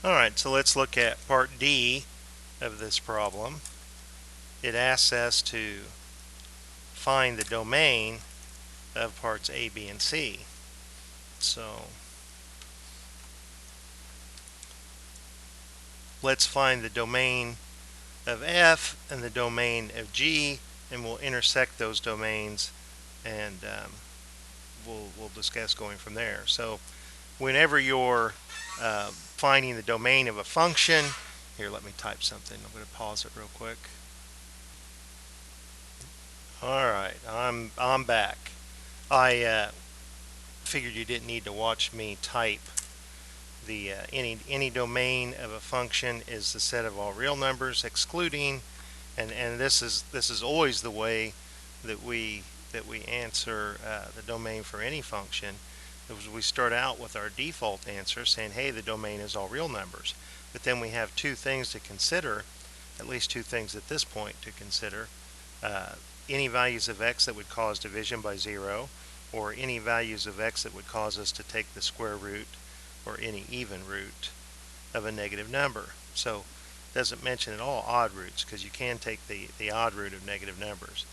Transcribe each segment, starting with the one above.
Alright, so let's look at part D of this problem. It asks us to find the domain of parts A, B, and C. So let's find the domain of F and the domain of G, and we'll intersect those domains, and we'll discuss going from there. So whenever you're finding the domain of a function, here, let me type something. I'm going to pause it real quick. Alright, I'm back. I figured you didn't need to watch me type the any domain of a function is the set of all real numbers excluding, and this is always the way that we answer the domain for any function. We start out with our default answer saying, hey, the domain is all real numbers, but then we have two things to consider, at least two things at this point to consider. Any values of x that would cause division by 0, or any values of x that would cause us to take the square root or any even root of a negative number. So it doesn't mention at all odd roots, because you can take the odd root of negative numbers.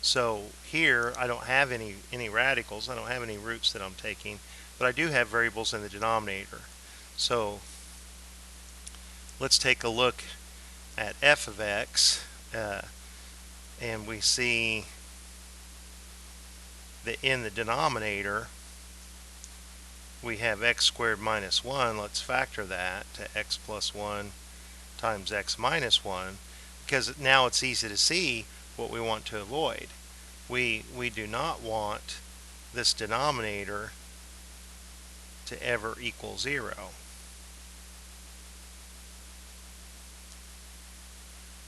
So here I don't have any radicals, I don't have any roots that I'm taking, but I do have variables in the denominator. So let's take a look at f of x, and we see that in the denominator we have x squared minus 1. Let's factor that to x plus 1 times x minus 1, because now it's easy to see what we want to avoid. We do not want this denominator to ever equal 0.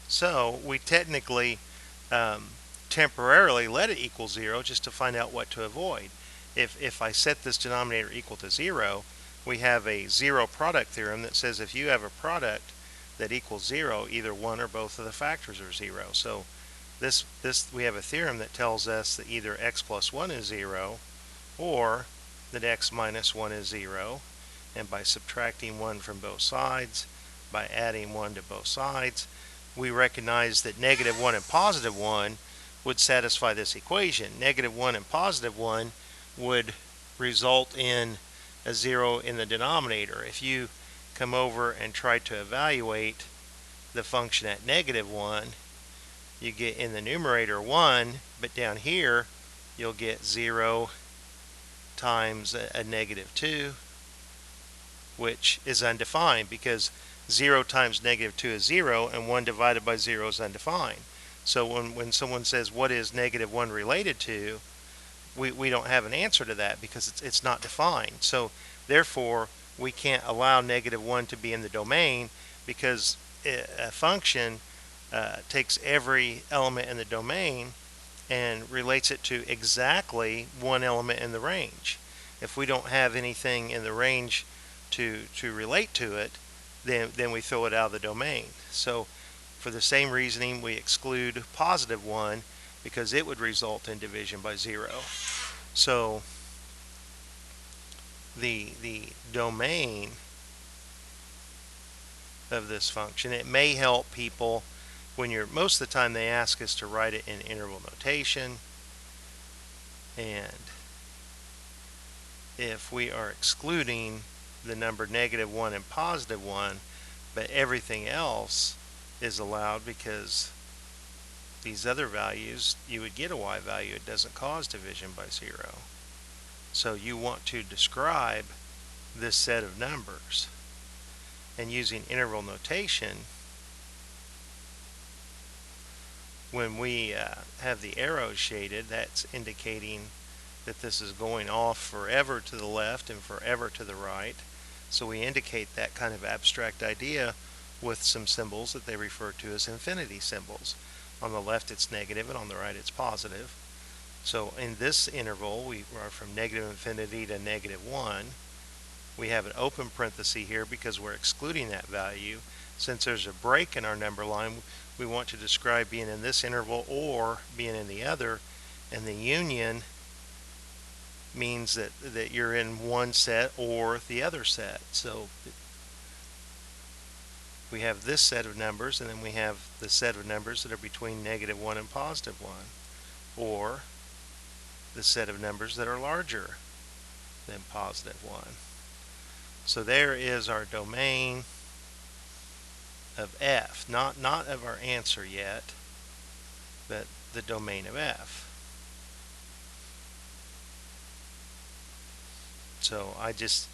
So we technically temporarily let it equal 0 just to find out what to avoid. If I set this denominator equal to 0, we have a zero product theorem that says if you have a product that equals 0, either one or both of the factors are 0. So this we have a theorem that tells us that either x plus 1 is 0 or that x minus 1 is 0, and by subtracting 1 from both sides, by adding 1 to both sides, we recognize that negative 1 and positive 1 would satisfy this equation. Negative 1 and positive 1 would result in a 0 in the denominator. If you come over and try to evaluate the function at negative 1, you get in the numerator 1, but down here you'll get 0 times a negative 2, which is undefined, because 0 times negative 2 is 0, and 1 divided by 0 is undefined. So when someone says, what is negative 1 related to, we don't have an answer to that, because it's not defined. So therefore, we can't allow negative 1 to be in the domain, because a function takes every element in the domain and relates it to exactly one element in the range. If we don't have anything in the range to relate to it, then we throw it out of the domain. So for the same reasoning, we exclude positive 1, because it would result in division by 0. So the domain of this function, it may help people when most of the time they ask us to write it in interval notation, and if we are excluding the number negative 1 and positive 1, but everything else is allowed, because these other values, you would get a y value, it doesn't cause division by 0. So you want to describe this set of numbers, and using interval notation, when we have the arrows shaded, that's indicating that this is going off forever to the left and forever to the right. So we indicate that kind of abstract idea with some symbols that they refer to as infinity symbols. On the left it's negative, and on the right it's positive. So in this interval, we are from negative infinity to negative 1. We have an open parenthesis here because we're excluding that value. Since there's a break in our number line, we want to describe being in this interval or being in the other, and the union means that you're in one set or the other set. So We have this set of numbers, and then we have the set of numbers that are between -1 and +1, or the set of numbers that are larger than +1. So there is our domain of f, not of our answer yet, but the domain of f. So I just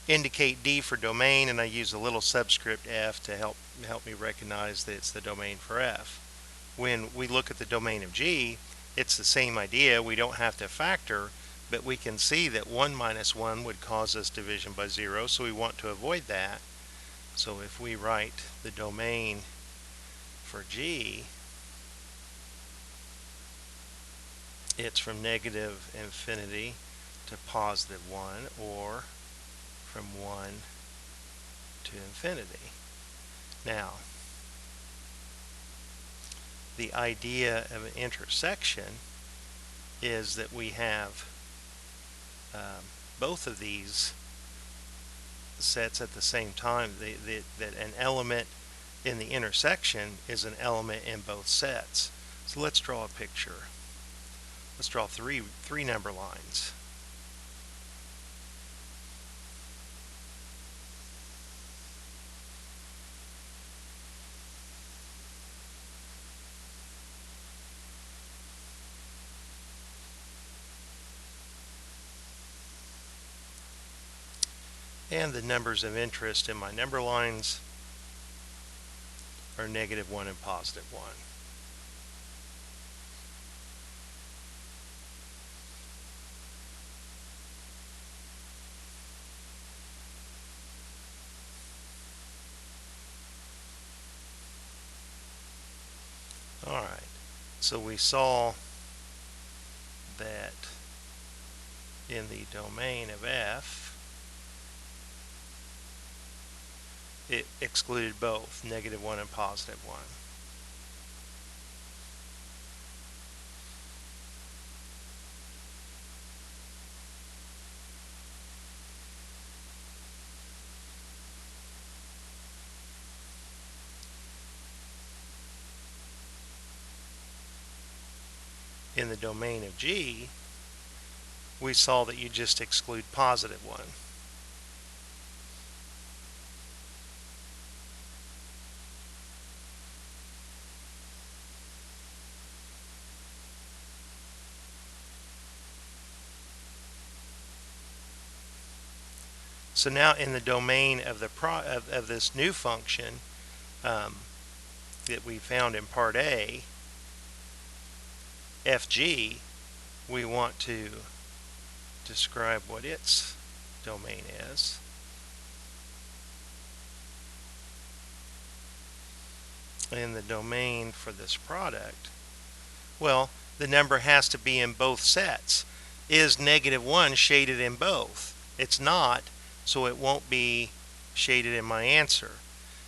indicate D for domain, and I use a little subscript f to help me recognize that it's the domain for f. When we look at the domain of G, it's the same idea. We don't have to factor, but we can see that 1 minus 1 would cause us division by 0, so we want to avoid that. So if we write the domain for G, it's from -infinity to +1, or from 1 to infinity. Now, the idea of an intersection is that we have both of these sets at the same time, that an element in the intersection is an element in both sets. So let's draw a picture. Let's draw three number lines. And the numbers of interest in my number lines are -1 and +1. Alright, so we saw that in the domain of f, it excluded both -1 and +1. In the domain of G, we saw that you just exclude +1. So now in the domain of the of this new function that we found in part A, fg, we want to describe what its domain is. In the domain for this product, well, the number has to be in both sets. Is -1 shaded in both? It's not, so it won't be shaded in my answer.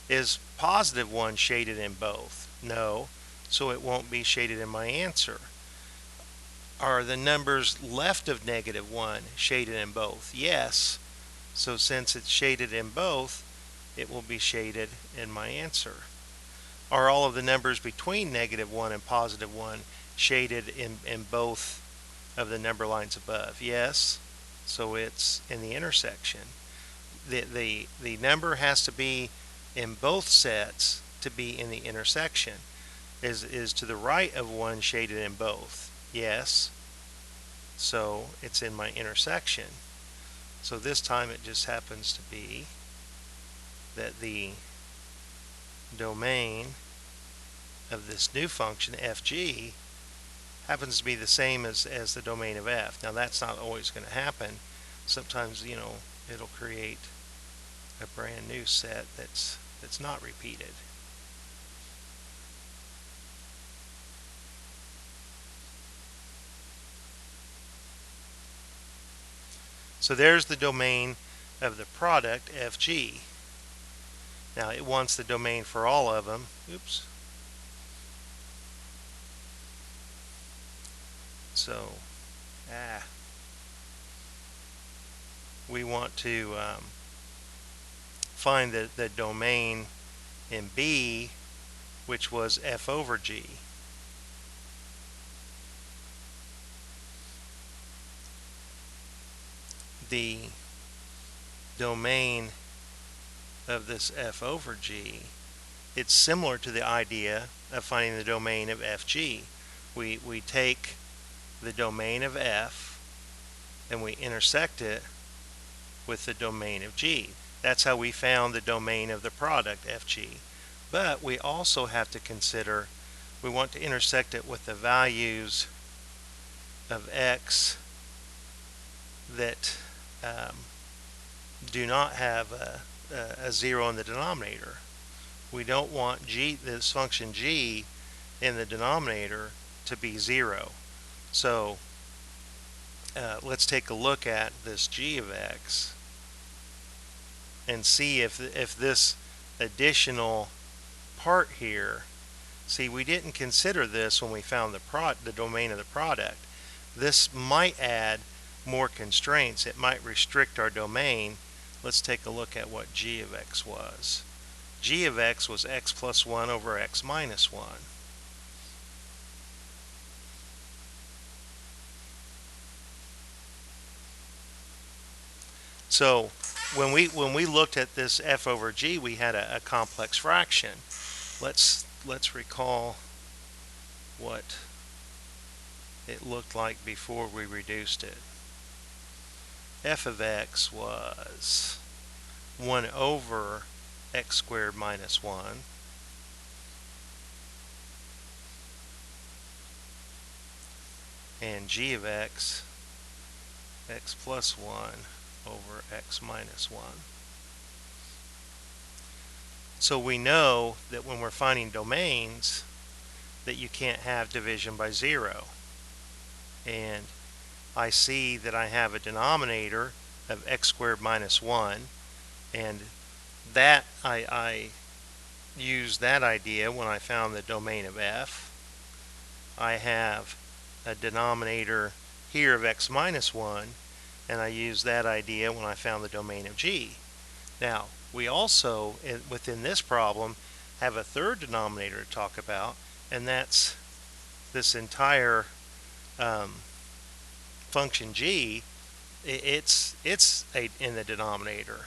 Is +1 shaded in both? No, so it won't be shaded in my answer. Are the numbers left of -1 shaded in both? Yes, so since it's shaded in both, it will be shaded in my answer. Are all of the numbers between -1 and +1 shaded in both of the number lines above? Yes, so it's in the intersection. The number has to be in both sets to be in the intersection. Is to the right of 1 shaded in both? Yes, so it's in my intersection. So this time it just happens to be that the domain of this new function fg happens to be the same as the domain of f. Now that's not always going to happen. Sometimes, it'll create a brand new set that's not repeated. So there's the domain of the product fg. Now it wants the domain for all of them. Oops. So, we want to find the domain in B, which was f over g. The domain of this f over g, it's similar to the idea of finding the domain of fg. We take the domain of f and we intersect it with the domain of g. That's how we found the domain of the product fg. But we also have to consider, we want to intersect it with the values of x that do not have a 0 in the denominator. We don't want this function g in the denominator to be 0. So let's take a look at this g of x and see if this additional part here, see, we didn't consider this when we found the domain of the product. This might add more constraints. It might restrict our domain. Let's take a look at what g of x was. G of x was x plus 1 over x minus 1. So when we looked at this f over g, we had a complex fraction. Let's recall what it looked like before we reduced it. F of x was 1 over x squared minus 1 and g of x, x plus 1 over x minus 1. So we know that when we're finding domains that you can't have division by 0. And I see that I have a denominator of x squared minus 1, and that I used that idea when I found the domain of f. I have a denominator here of x minus 1, and I used that idea when I found the domain of g. Now, we also, within this problem, have a third denominator to talk about, and that's this entire function g. It's in the denominator.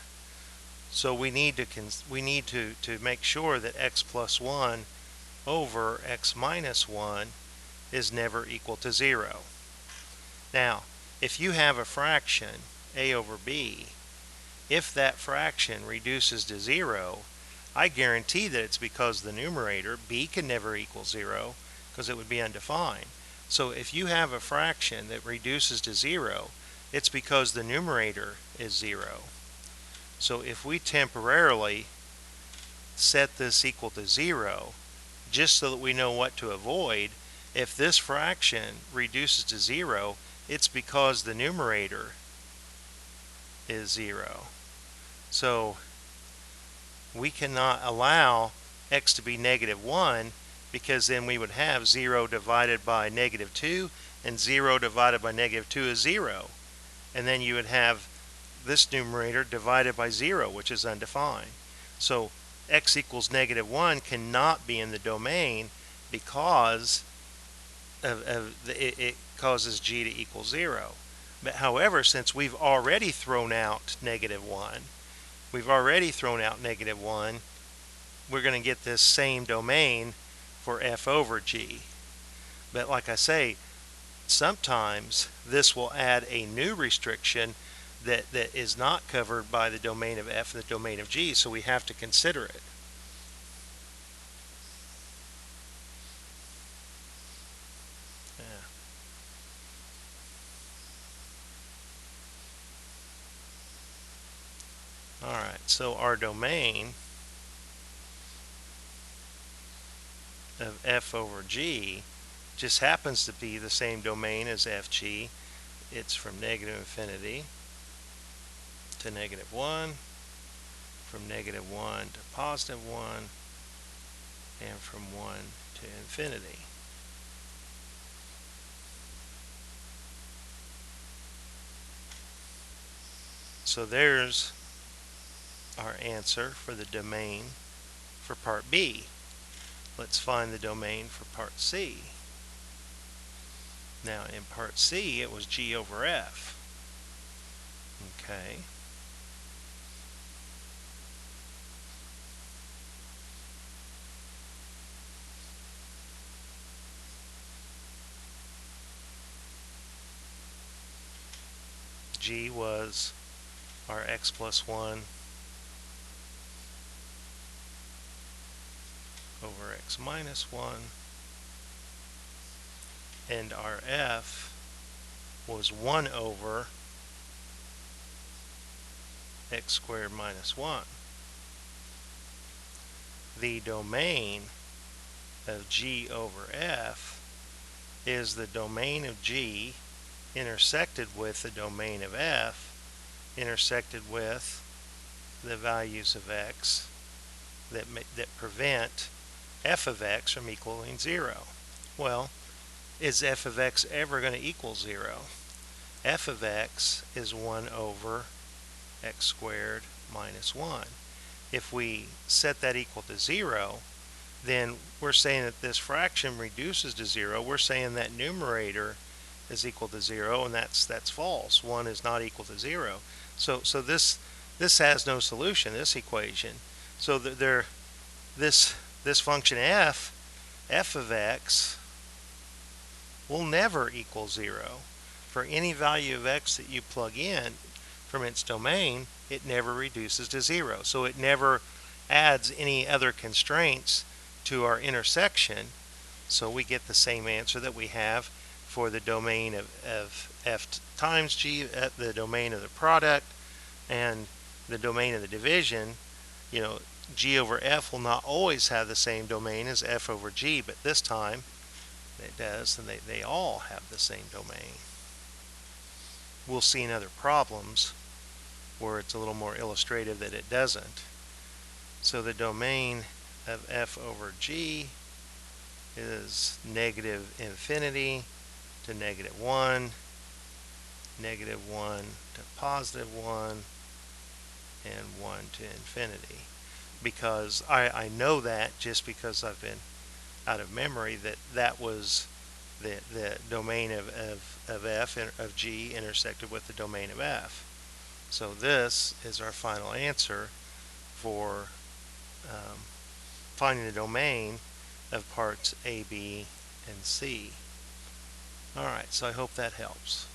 So we need to make sure that x plus 1 over x minus 1 is never equal to 0. Now, if you have a fraction, a over b, if that fraction reduces to 0, I guarantee that it's because the numerator, b can never equal 0, because it would be undefined. So if you have a fraction that reduces to 0, it's because the numerator is 0. So if we temporarily set this equal to 0, just so that we know what to avoid, if this fraction reduces to 0, it's because the numerator is 0. So we cannot allow x to be negative 1, because then we would have 0 divided by negative 2, and 0 divided by negative 2 is 0. And then you would have this numerator divided by 0, which is undefined. So x equals negative 1 cannot be in the domain because it causes g to equal 0. But however, since we've already thrown out negative 1, we're going to get this same domain for f over g. But like I say, sometimes this will add a new restriction that is not covered by the domain of f and the domain of g, so we have to consider it. Alright, so our domain of f over g just happens to be the same domain as fg. It's from negative infinity to negative 1, from negative 1 to positive 1, and from 1 to infinity. So there's our answer for the domain for part B. Let's find the domain for part C. Now in part C it was G over F. Okay. G was our x plus 1 over x minus 1, and our F was 1 over x squared minus 1. The domain of G over F is the domain of G intersected with the domain of F intersected with the values of x that prevent f of x from equaling 0. Well, is f of x ever going to equal 0? F of x is 1 over x squared minus 1. If we set that equal to 0, then we're saying that this fraction reduces to 0. We're saying that numerator is equal to 0, and that's false. 1 is not equal to 0. So this has no solution, this equation. So this function f of x will never equal 0. For any value of x that you plug in from its domain, it never reduces to 0. So it never adds any other constraints to our intersection. So we get the same answer that we have for the domain of f times g, the domain of the product, and the domain of the division. You know, g over f will not always have the same domain as f over g, but this time it does, and they all have the same domain. We'll see in other problems where it's a little more illustrative that it doesn't. So the domain of f over g is negative infinity to negative 1, negative 1 to positive 1, and 1 to infinity. Because I know that just because I've been out of memory that was the domain of f of g intersected with the domain of f. So this is our final answer for finding the domain of parts A, B, and C. Alright, so I hope that helps.